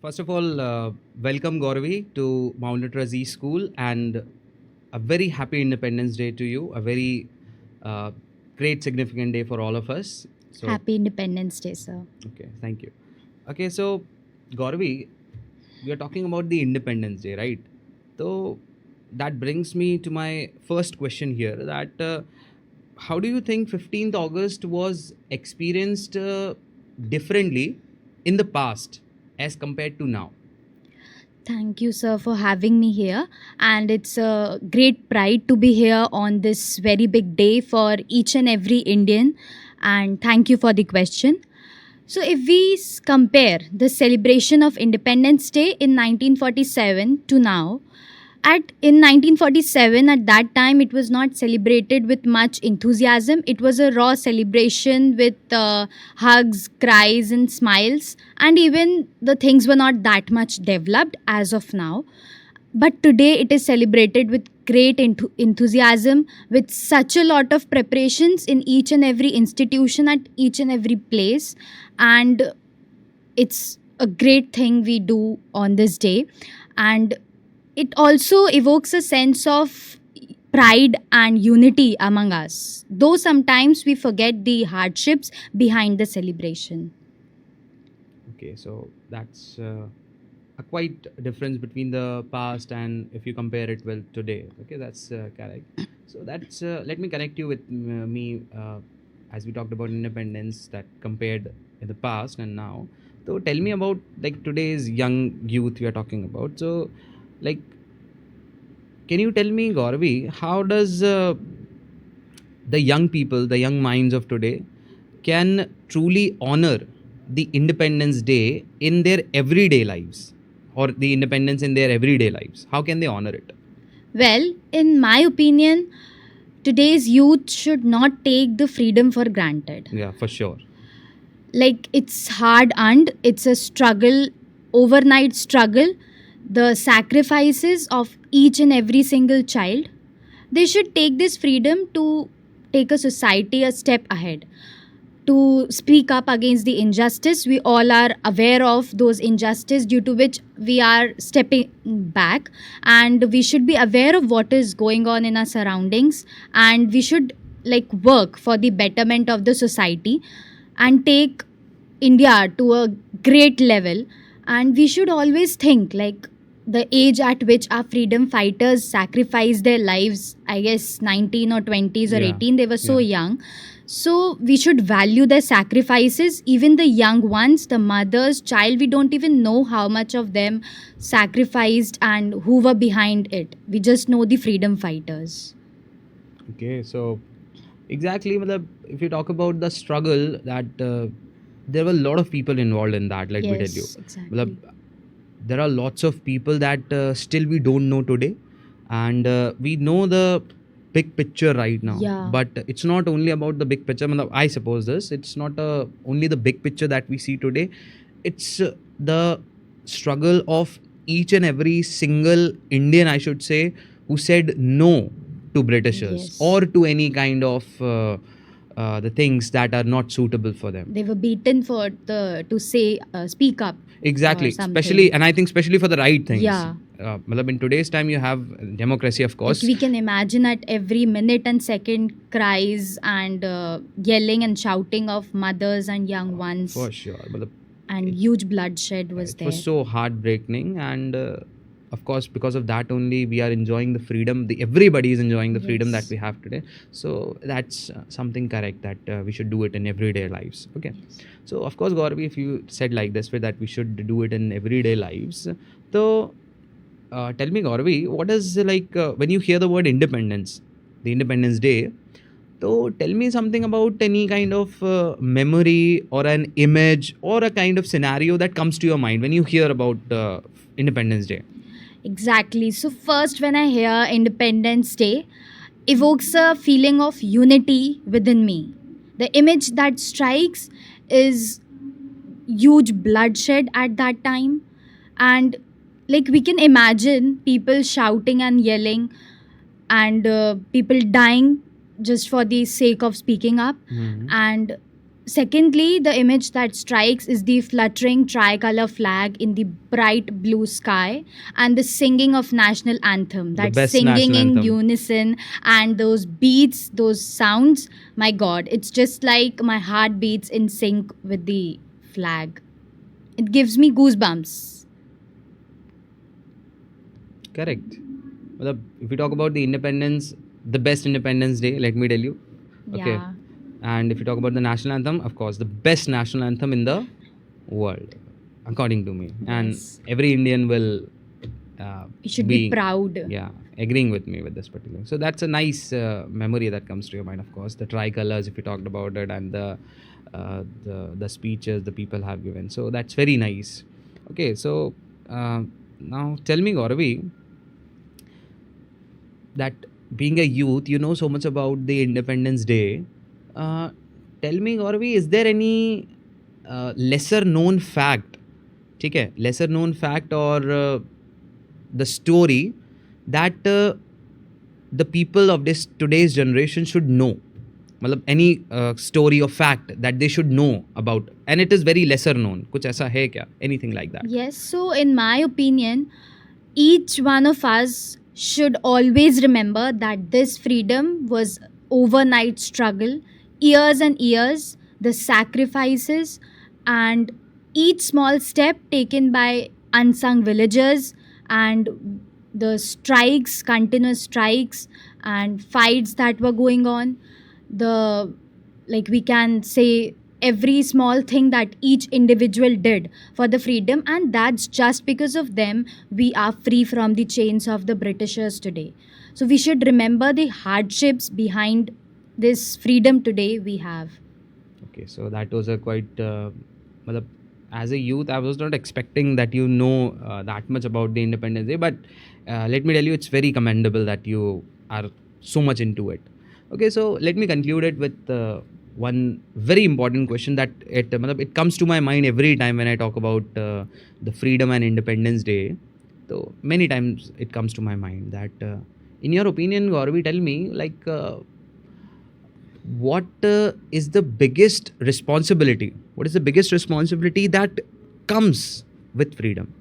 First of all, welcome Gaurvi to Mount Literacy School and a very happy Independence Day to you. A very uh, great, significant day for all of us. So, Happy Independence Day, sir. okay, thank you. Okay, so Gaurvi, we are talking about the Independence Day, right? So that brings me to my first question here. That how do you think 15th August was experienced differently in the past as compared to now? Thank you, sir, for having me here. And it's a great pride to be here on this very big day for each and every Indian. And thank you for the question. So, if we compare the celebration of Independence Day in 1947 to now, in 1947, at that time, it was not celebrated with much enthusiasm. It was a raw celebration with hugs, cries, and smiles. And even the things were not that much developed as of now. But today, it is celebrated with great enthusiasm, with such a lot of preparations in each and every institution at each and every place. And it's a great thing we do on this day. And it also evokes a sense of pride and unity among us, though sometimes we forget the hardships behind the celebration. Okay, so that's a quite difference between the past and if you compare it with today. Okay, that's correct. So that's let me connect you with me as we talked about independence that compared in the past and now. So tell me about like today's young youth we are talking about. So like, can you tell me, Gauravi, how does the young people, the young minds of today, can truly honor the Independence Day in their everyday lives or the independence in their everyday lives? How can they honor it? Well, in my opinion, today's youth should not take the freedom for granted. Yeah, for sure. Like, it's hard earned, it's a struggle, overnight struggle, the sacrifices of each and every single child. They should take this freedom to take a society a step ahead, to speak up against the injustice. We all are aware of those injustice due to which we are stepping back, and we should be aware of what is going on in our surroundings, and we should like work for the betterment of the society and take India to a great level. And we should always think like the age at which our freedom fighters sacrificed their lives, I guess 19 or 20s or Yeah. 18, they were so Yeah. young. So we should value their sacrifices, even the young ones, the mothers, child. We don't even know how much of them sacrificed and who were behind it. We just know the freedom fighters. Okay, so exactly, matlab, if you talk about the struggle, that there were a lot of people involved in that, let me tell you. Yes, exactly. Matlab, there are lots of people that still we don't know today, and we know the big picture right now. Yeah. But it's not only about the big picture. matlab, I suppose this. It's not only the big picture that we see today. It's the struggle of each and every single Indian, I should say, who said no to Britishers Yes. or to any kind of the things that are not suitable for them. They were beaten for to say speak up. Exactly, or something. especially, and I think especially for the right things. Yeah. Matlab, in today's time, you have democracy, of course. Like we can imagine at every minute and second cries and yelling and shouting of mothers and young ones, For sure. Matlab, and huge bloodshed was it there. was so heartbreaking, and of course, because of that only, we are enjoying the freedom. Everybody is enjoying the freedom that Yes. we have today. So that's something correct that we should do it in everyday lives. Okay. So of course, Gauravi, if you said like this way that we should do it in everyday lives, so tell me, Gauravi, what is like when you hear the word independence, the Independence Day? So tell me something about any kind of memory or an image or a kind of scenario that comes to your mind when you hear about Independence Day. Exactly. So first, when I hear Independence Day, evokes a feeling of unity within me. The image that strikes is huge bloodshed at that time, and like we can imagine people shouting and yelling, and people dying just for the sake of speaking up. Mhm. And Secondly, the image that strikes is the fluttering tricolor flag in the bright blue sky and the singing of national anthem. The That best singing national in anthem. unison and those beats, those sounds. My God, it's just like my heart beats in sync with the flag. It gives me goosebumps. Correct. Well, if we talk about the independence, the best Independence Day, let me tell you. Okay. Yeah. And if you talk about the national anthem, of course, the best national anthem in the world, according to me. And Yes. every Indian will You should be proud. yeah, agreeing with me with this particular. So that's a nice memory that comes to your mind, of course. The tricolors, if you talked about it, and the speeches the people have given. So that's very nice. Okay, so now tell me, Gauravi, that being a youth, you know so much about the Independence Day. Uh, Tell me, Gauravi, is there any lesser known fact, ठीक है, lesser known fact or the story that the people of this today's generation should know? मतलब any story or fact that they should know about, and it is very lesser known. कुछ ऐसा है क्या? Anything like that? Yes, so in my opinion, each one of us should always remember that this freedom was overnight struggle, years and years, the sacrifices, and each small step taken by unsung villagers, and the strikes, continuous strikes, and fights that were going on. The, like, we can say every small thing that each individual did for the freedom, and that's just because of them we are free from the chains of the Britishers today. So we should remember the hardships behind this freedom today we have. Okay, so that was a quite. Matlab, as a youth, I was not expecting that you know that much about the Independence Day, but let me tell you, it's very commendable that you are so much into it. Okay, so let me conclude it with one very important question that matlab, it comes to my mind every time when I talk about the Freedom and Independence Day. So many times it comes to my mind that, in your opinion, Gauravi, tell me, like, what is the biggest responsibility? What is the biggest responsibility that comes with freedom?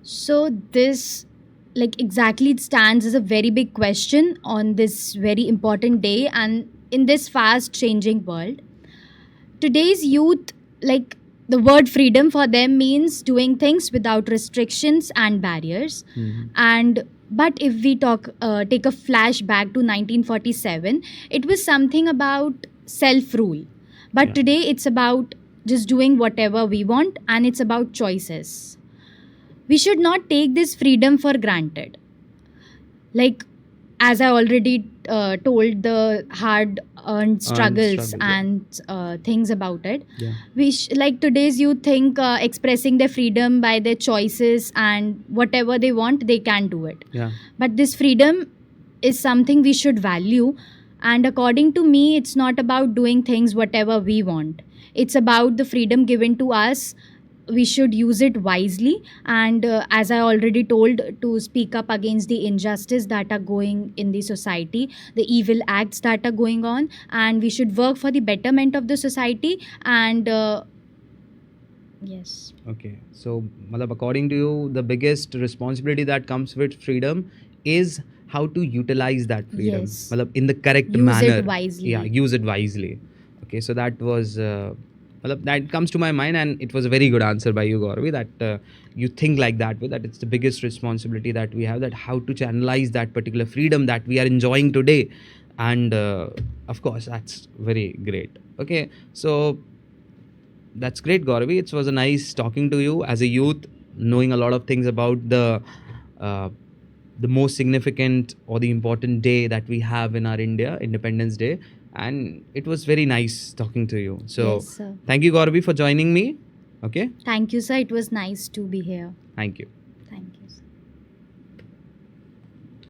So this, like, exactly, it stands as a very big question on this very important day and in this fast changing world. Today's youth, like, the word freedom for them means doing things without restrictions and barriers. And but if we take a flashback to 1947, it was something about self rule, but Yeah. today it's about just doing whatever we want, and it's about choices. We should not take this freedom for granted. Like, as I already told, the hard earned struggles struggle, yeah. and things about it. Yeah. Like, today's youth think expressing their freedom by their choices, and whatever they want they can do it. Yeah. But this freedom is something we should value, and according to me, it's not about doing things whatever we want. It's about the freedom given to us. We should use it wisely, and as I already told, to speak up against the injustice that are going in the society, the evil acts that are going on, and we should work for the betterment of the society. And yes. Okay. So, matlab, according to you, the biggest responsibility that comes with freedom is how to utilize that freedom. Yes. Matlab, in the correct Use it manner. wisely. Yeah, use it wisely. Okay, so that was. Matlab, that comes to my mind, and it was a very good answer by you, Gauravi, that you think like that way, that it's the biggest responsibility that we have, that how to channelize that particular freedom that we are enjoying today. And of course, that's very great. Okay, so that's great, Gauravi. It was a nice talking to you as a youth, knowing a lot of things about uh, the most significant or the important day that we have in our India, Independence Day. And it was very nice talking to you. So Yes, sir. thank you, Gauravi, for joining me. Okay, Thank you, sir. It was nice to be here. thank you.